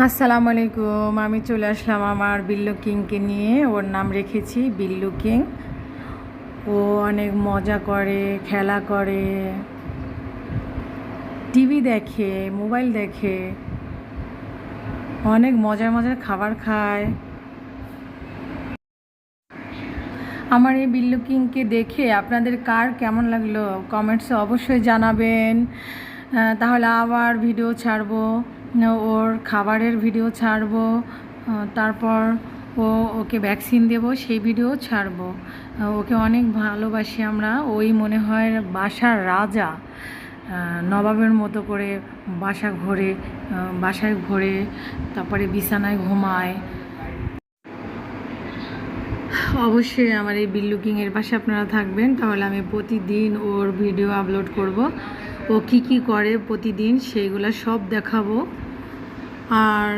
আসসালামু আলাইকুম। আমি চলে আসলাম আমার বিল্লু কিংকে নিয়ে। ওর নাম রেখেছি বিল্লু কিং। ও অনেক মজা করে, খেলা করে, টিভি দেখে, মোবাইল দেখে, অনেক মজার মজার খাবার খায়। আমার এই বিল্লু কিংকে দেখে আপনাদের কার কেমন লাগলো কমেন্টসে অবশ্যই জানাবেন। তাহলে আবার ভিডিও ছাড়বো, ওর খাবারের ভিডিও ছাড়বো, তারপর ওকে ভ্যাকসিন দেবো সেই ভিডিও ছাড়বো। ওকে অনেক ভালোবাসি আমরা। ওই মনে হয় বাসার রাজা, নবাবের মতো করে বাসায় ঘোরে, তারপরে বিছানায় ঘুমায়। অবশ্যই আমার এই বিল্লু কিংয়ের পাশে আপনারা থাকবেন, তাহলে আমি প্রতিদিন ওর ভিডিও আপলোড করব। ও কি করে প্রতিদিন সেইগুলো সব দেখাবো। আর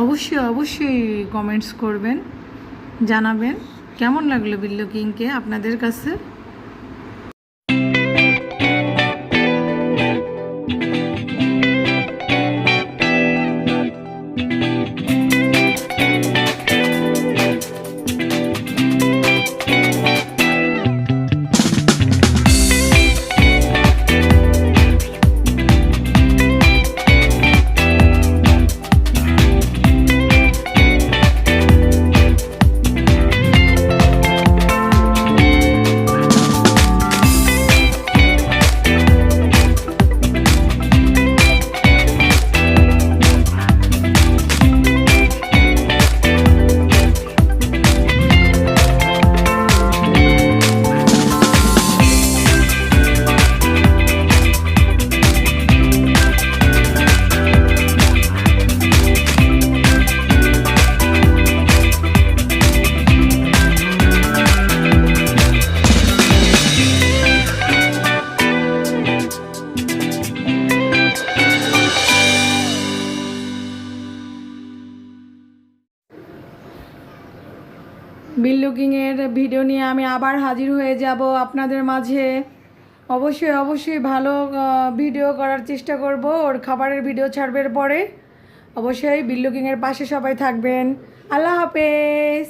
অবশ্যই কমেন্টস করবেন, জানাবেন কেমন লাগলো বিল্লু কিংকে আপনাদের কাছে। বিল্লু কিংয়ের ভিডিও নিয়ে আমি আবার হাজির হয়ে যাব আপনাদের মাঝে। অবশ্যই ভালো ভিডিও করার চেষ্টা করব। ওর খাবারের ভিডিও ছাড়বের পরে অবশ্যই বিল্লু কিংয়ের পাশে সবাই থাকবেন। আল্লাহ হাফেজ।